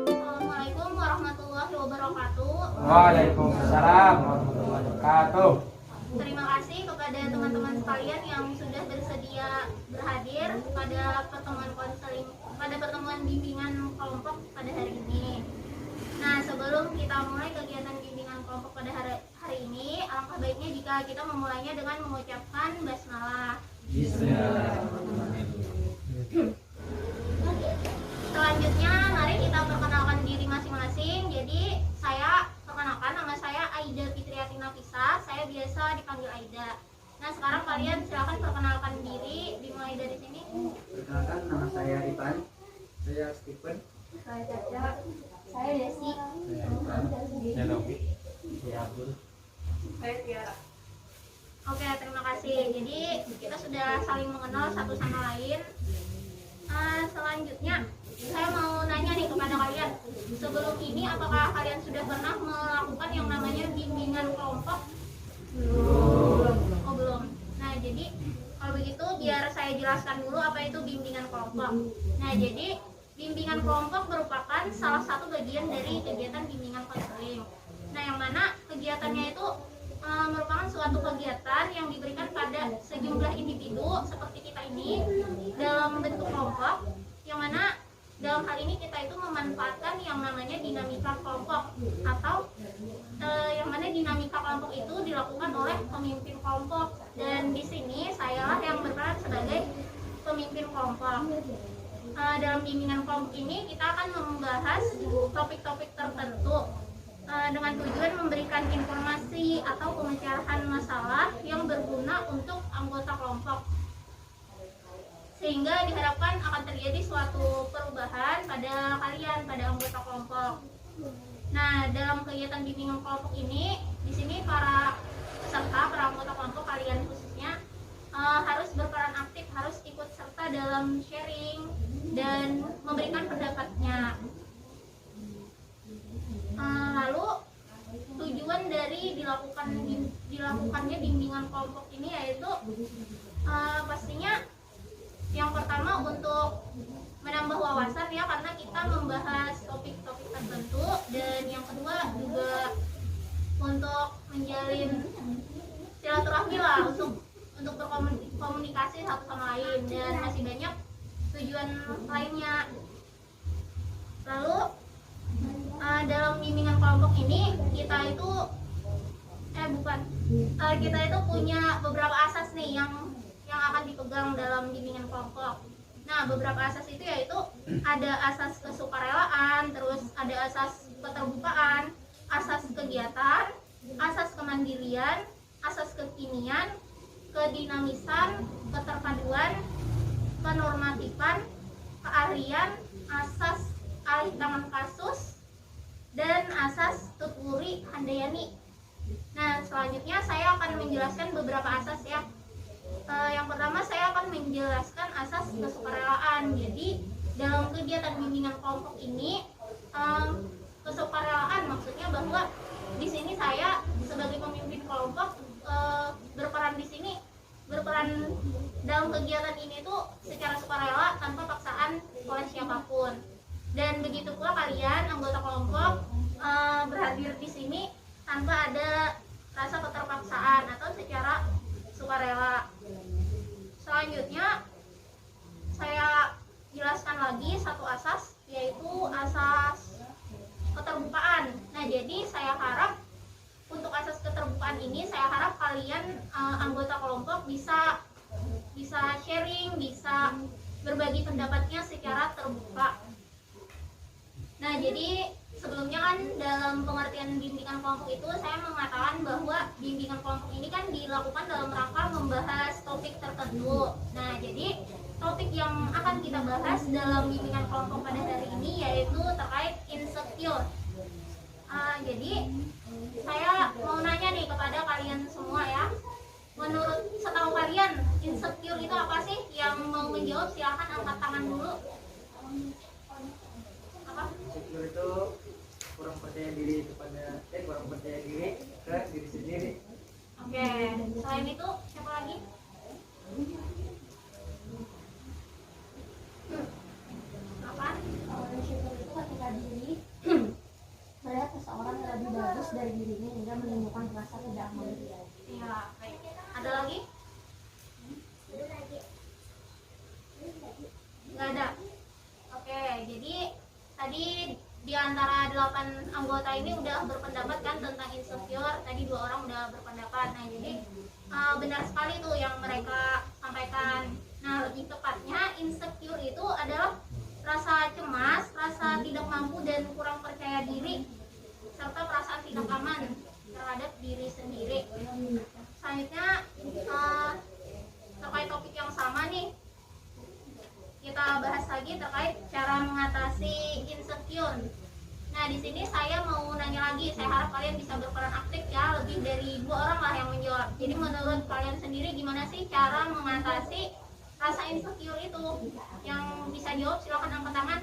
Assalamualaikum warahmatullahi wabarakatuh. Waalaikumsalam warahmatullahi wabarakatuh. Terima kasih kepada teman-teman sekalian yang sudah bersedia berhadir pada pertemuan bimbingan kelompok pada hari ini. Nah, sebelum kita mulai kegiatan bimbingan kelompok pada hari ini, alangkah baiknya jika kita memulainya dengan mengucapkan basmalah. Selanjutnya, mari kita perkenalkan diri masing-masing. Jadi, saya perkenalkan, nama saya Aida Fitriati Nafisa. Saya biasa dipanggil Aida. Nah, sekarang kalian silakan perkenalkan diri, dimulai dari sini. Perkenalkan, nama saya Ivan. Saya Stephen. Saya Caca. Saya Desi. Saya Novi. Saya Abdul. Saya Tiara. Oke, terima kasih. Jadi, kita sudah saling mengenal satu sama lain. Selanjutnya, saya mau nanya nih kepada kalian. Sebelum ini, apakah kalian sudah pernah melakukan yang namanya bimbingan kelompok? Oh, belum. Nah, jadi kalau begitu biar saya jelaskan dulu apa itu bimbingan kelompok. Nah, jadi bimbingan kelompok merupakan salah satu bagian dari kegiatan bimbingan konseling. Nah, yang mana kegiatannya itu merupakan suatu kegiatan yang diberikan pada sejumlah individu seperti kita ini dalam bentuk kelompok, yang mana dalam hal ini kita itu memanfaatkan yang namanya dinamika kelompok, atau yang mana dinamika kelompok itu dilakukan oleh pemimpin kelompok, dan di sini sayalah yang berperan sebagai pemimpin kelompok. Dalam bimbingan kelompok ini kita akan membahas topik-topik tertentu dengan tujuan memberikan informasi atau pemecahan masalah yang berguna untuk anggota kelompok, sehingga diharapkan akan terjadi suatu perubahan pada kalian, pada anggota kelompok. Nah, dalam kegiatan bimbingan kelompok ini, di sini para peserta, para anggota kelompok kalian khususnya harus berperan aktif, harus ikut serta dalam sharing dan memberikan pendapatnya. Lalu tujuan dari dilakukannya bimbingan kelompok ini yaitu pastinya yang pertama untuk menambah wawasan ya, karena kita membahas topik-topik tertentu, dan yang kedua juga untuk menjalin silaturahmi lah, untuk berkomunikasi satu sama lain, dan masih banyak tujuan lainnya. Lalu dalam bimbingan kelompok ini kita itu punya beberapa asas nih yang akan dipegang dalam bimbingan kelompok. Nah, beberapa asas itu yaitu ada asas kesukarelaan, terus ada asas keterbukaan, asas kegiatan, asas kemandirian, asas kekinian, kedinamisan, keterpaduan, kenormatifan, keahlian, asas alih tangan kasus, dan asas tuturi handayani. Nah, selanjutnya saya akan menjelaskan beberapa asas ya. Yang pertama saya akan menjelaskan asas kesukarelaan. Jadi dalam kegiatan bimbingan kelompok ini, kesukarelaan maksudnya bahwa di sini saya sebagai pemimpin kelompok berperan dalam kegiatan ini tuh secara sukarela tanpa paksaan oleh siapapun. Dan begitu pula kalian anggota kelompok berhadir di sini tanpa ada rasa keterpaksaan atau secara sukarela. Selanjutnya saya jelaskan lagi satu asas, yaitu asas keterbukaan. Nah, jadi saya harap untuk asas keterbukaan ini, saya harap kalian anggota kelompok bisa sharing, bisa berbagi pendapatnya secara terbuka. Nah, jadi sebelumnya kan dalam pengertian bimbingan kelompok itu saya mengatakan bahwa bimbingan kelompok ini kan dilakukan dalam rangka membahas topik tertentu. Nah, jadi topik yang akan kita bahas dalam bimbingan kelompok pada hari ini yaitu terkait insecure. Jadi saya mau nanya nih kepada kalian semua ya, menurut setahu kalian insecure itu apa sih? menjawab silakan angkat tangan dulu. Apa? Insecure itu kurang percaya diri ke diri sendiri. Oke, selain itu siapa lagi? Apa? Insecure itu ketika diri melihat seseorang yang lebih bagus dari dirinya hingga menimbulkan rasa tidak aman. Iya, baik. Ada lagi? Nggak ada. Oke, jadi tadi di antara 8 anggota ini udah berpendapat kan tentang insecure. Tadi 2 orang udah berpendapat. Nah, jadi benar sekali tuh yang mereka sampaikan. Nah, lebih tepatnya insecure itu adalah rasa cemas, rasa tidak mampu dan kurang percaya diri, serta perasaan tidak aman terhadap diri sendiri. Selanjutnya terkait topik yang sama nih, kita bahas lagi terkait cara mengatasi insecure. Nah, di sini saya mau nanya lagi, saya harap kalian bisa berperan aktif ya, lebih dari 2 orang lah yang menjawab. Jadi menurut kalian sendiri gimana sih cara mengatasi rasa insecure itu? Yang bisa jawab silakan angkat tangan.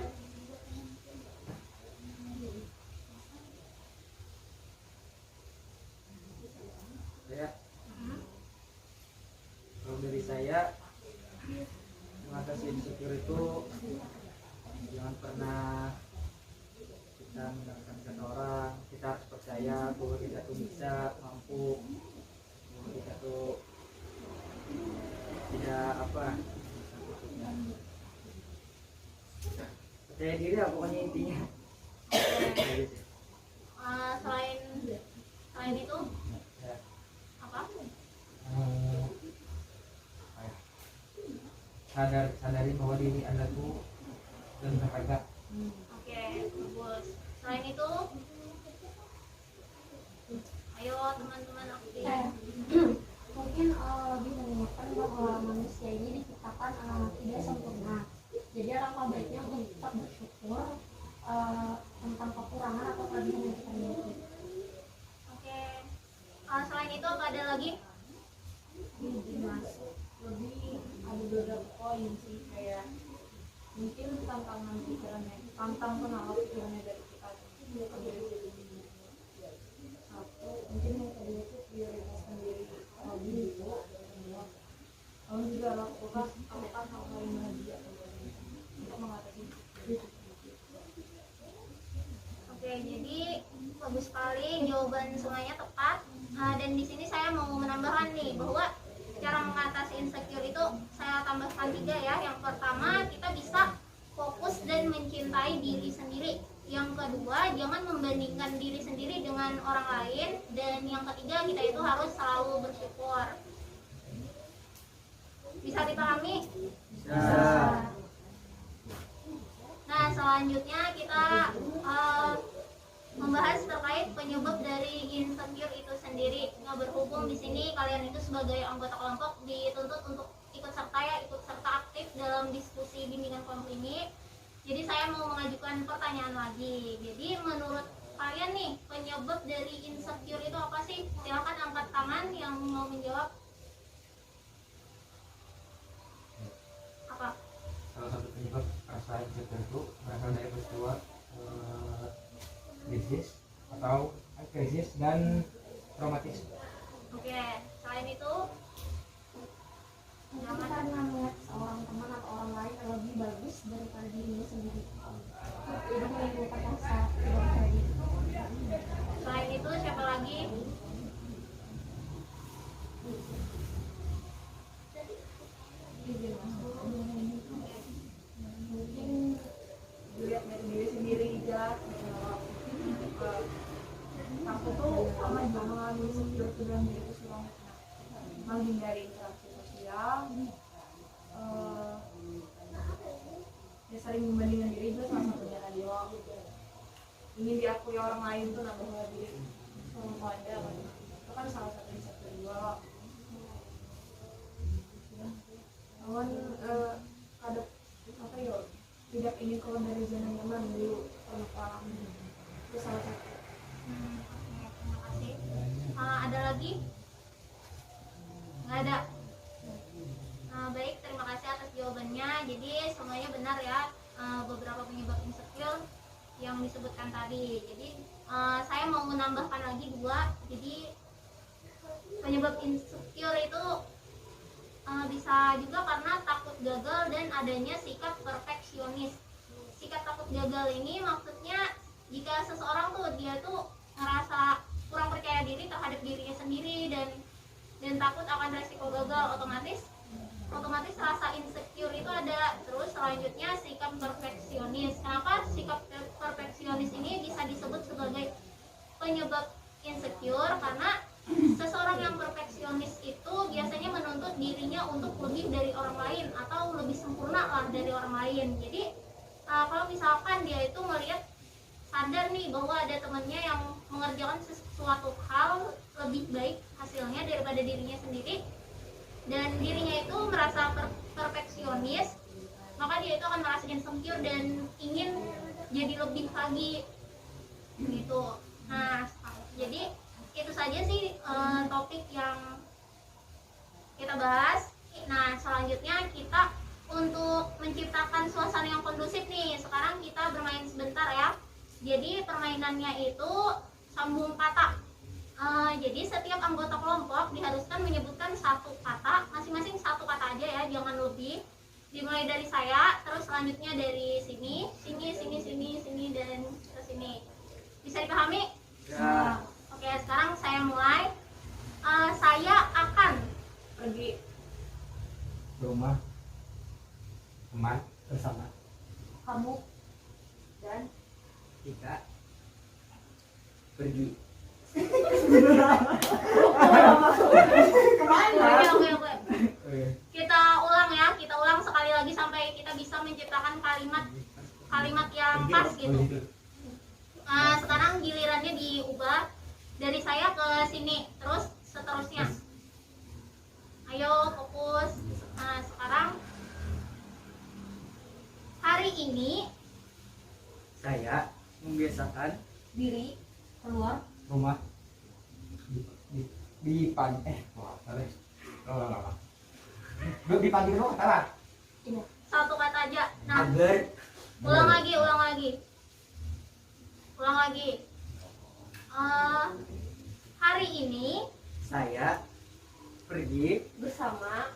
Kalau dari saya, mengatasi insecure itu jangan pernah kita mendengarkan kata orang. Kita harus percaya bahwa kita tuh bisa, mampu, bahwa kita tuh tidak percaya diri lah pokoknya intinya. Selain itu Ya. apa? Sadari bahwa diri Anda tuh dan berharga. Oke, bagus. Selain itu, ayo teman-teman aktif. Mungkin lebih menemukan bahwa manusia ini diciptakan tidak sempurna. Jadi alangkah baiknya untuk tetap bersyukur tentang kekurangan atau kelebihan yang kita miliki. Oke. Selain itu apa ada lagi? Lebih ada beberapa poin sih, kayak mungkin tantangan pikirannya, pikirannya dari kita satu, mungkin yang kedua itu prioritaskan diri hobi itu, lalu juga lakukan hal-hal yang bahagia untuk mengatasi itu. Oke, jadi bagus sekali jawaban semuanya tepat. Dan di sini saya mau menambahkan nih bahwa cara mengatasi insecure itu saya tambahkan 3 ya. Yang pertama, kita bisa fokus dan mencintai diri sendiri. Yang kedua, jangan membandingkan diri sendiri dengan orang lain. Dan yang ketiga, kita itu harus selalu bersyukur. Bisa dipahami? Nah, selanjutnya kita membahas terkait penyebab dari insecure itu sendiri. Nah, berhubung di sini kalian itu sebagai anggota kelompok dituntut untuk ikut serta aktif dalam diskusi bimbingan kelompok ini. Jadi saya mau mengajukan pertanyaan lagi. Jadi menurut kalian nih, penyebab dari insecure itu apa sih? Silakan angkat tangan yang mau menjawab. Apa? Salah satu penyebab rasa insecure itu berasal dari peristiwa krisis dan traumatis. Oke, selain itu Mungkin karena melihat seorang teman atau orang lain yang lebih bagus daripada dirinya sendiri. Jadi menimbulkan rasa tidak percaya diri. Selain itu siapa lagi? Mungkin dilihat dari diri sendiri aja. Aku tuh sama juga mengalami insecure dalam diri itu selama menghindari interaksi sosial, ya sering membandingkan diri juga salah satunya kan yo. Ingin diakui orang lain tuh nambah diri sama ada kan. Itu kan salah satu insecure juga. Awan ada apa yo? Tidak ingin keluar dari zona nyaman dulu pernah itu salah satu. Oke, terima kasih. Ada lagi? Nggak ada. Baik, terima kasih atas jawaban jawabannya. Jadi semuanya benar ya, beberapa penyebab insecure yang disebutkan tadi. Jadi saya mau menambahkan lagi 2. Jadi penyebab insecure itu bisa juga karena takut gagal dan adanya sikap perfeksionis. Sikap takut gagal ini maksudnya jika seseorang tuh dia tuh ngerasa kurang percaya diri terhadap dirinya sendiri dan takut akan resiko gagal, otomatis rasa insecure itu ada. Terus selanjutnya sikap perfeksionis. Kenapa sikap perfeksionis ini bisa disebut sebagai penyebab insecure? Karena seseorang yang perfeksionis itu biasanya menuntut dirinya untuk lebih dari orang lain atau lebih sempurna lah dari orang lain. Jadi kalau misalkan dia itu melihat sadar nih bahwa ada temannya yang mengerjakan sesuatu hal lebih baik hasilnya daripada dirinya sendiri, dan dirinya itu merasa perfeksionis, maka dia itu akan merasa insecure dan ingin jadi lebih lagi gitu. Nah, jadi itu saja sih topik yang kita bahas. Nah, selanjutnya kita untuk menciptakan suasana yang kondusif nih, sekarang kita bermain sebentar ya. Jadi permainannya itu sambung kata. Jadi setiap anggota kelompok diharuskan menyebutkan satu kata, masing-masing satu kata aja ya, jangan lebih. Dimulai dari saya, terus selanjutnya dari sini, dan ke sini. Bisa dipahami? Ya. Oke, sekarang saya mulai. Saya akan Pergi. Rumah, teman, bersama. Kamu. Dan Kita pergi. Oke. Kita ulang ya, kita ulang sekali lagi sampai kita bisa menciptakan kalimat yang pas gitu. Sekarang gilirannya diubah dari saya ke sini, terus seterusnya. Ayo fokus. Nah, sekarang hari ini Saya membiasakan diri keluar. Rumah di pagi di pagi dulu kata satu kata aja. Nah, agar ulang lagi. Hari ini saya pergi Bersama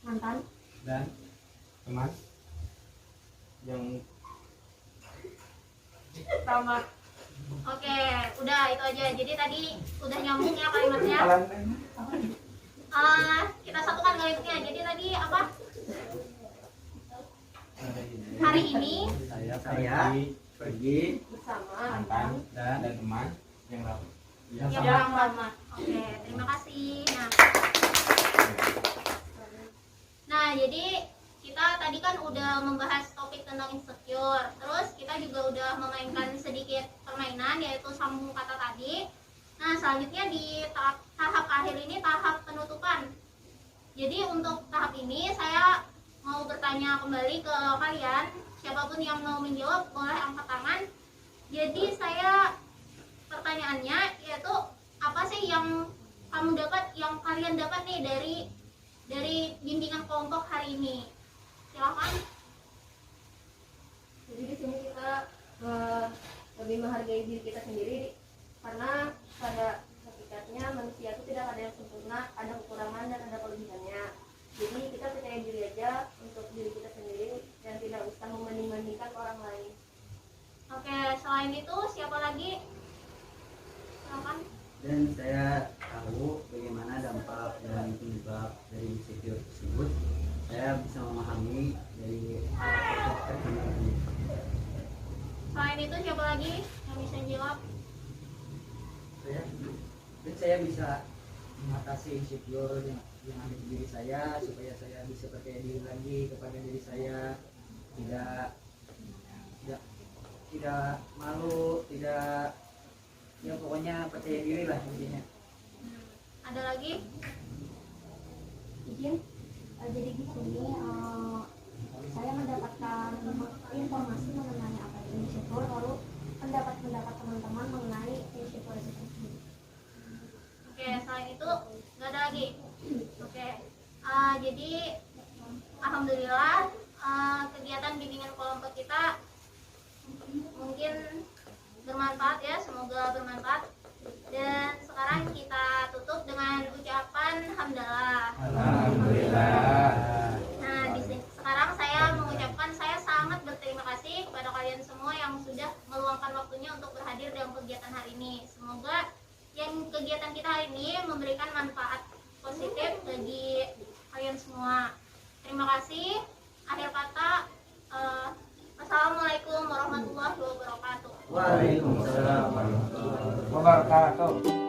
Mantan. dan teman yang Tamat. Oke, udah itu aja. Jadi tadi udah nyambung ya kalimatnya. Kita satukan kalimatnya. Jadi tadi apa? Hari ini saya pergi Bersama mantan dan teman yang yang lama. Oke, terima kasih. Nah, jadi kita tadi kan udah membahas topik tentang insecure. Terus kita juga udah memainkan sedikit permainan yaitu sambung kata tadi. Nah, selanjutnya di tahap akhir ini tahap penutupan. Jadi untuk tahap ini saya mau bertanya kembali ke kalian. Siapapun yang mau menjawab boleh angkat tangan. Jadi pertanyaannya yaitu apa sih yang kalian dapat nih dari bimbingan kelompok hari ini? Silakan. Jadi di sini kita lebih menghargai diri kita sendiri, karena pada hakikatnya manusia itu tidak ada yang sempurna, ada kekurangan dan ada kelebihannya. Jadi kita percaya diri aja untuk diri kita sendiri dan tidak usah membanding-bandingkan orang lain. Oke, selain itu siapa lagi? Silakan. Dan saya tahu bagaimana dampak dan penyebab dari insecure tersebut. Saya bisa memahami dari Selain itu siapa lagi yang bisa jawab? saya bisa mengatasi insecure yang ada di diri saya, supaya saya bisa percaya diri lagi kepada diri saya, tidak malu, tidak, ya pokoknya percaya diri lah intinya. Ada lagi? Izin. Jadi di sini saya mendapatkan informasi mengenai apa itu insecure, lalu pendapat teman-teman mengenai insecure itu sendiri. Oke, selain itu nggak ada lagi. Oke, jadi Alhamdulillah kegiatan bimbingan kelompok kita mungkin bermanfaat ya, semoga bermanfaat. Dan sekarang kita tutup dengan ucapan hamdalah. Alhamdulillah. Nah, sekarang saya mengucapkan saya sangat berterima kasih kepada kalian semua yang sudah meluangkan waktunya untuk berhadir dalam kegiatan hari ini. Semoga yang kegiatan kita hari ini memberikan manfaat positif bagi kalian semua. Terima kasih. Akhir kata, Assalamualaikum warahmatullahi wabarakatuh. Waalaikumsalam warahmatullahi wabarakatuh. Wabarakatuh.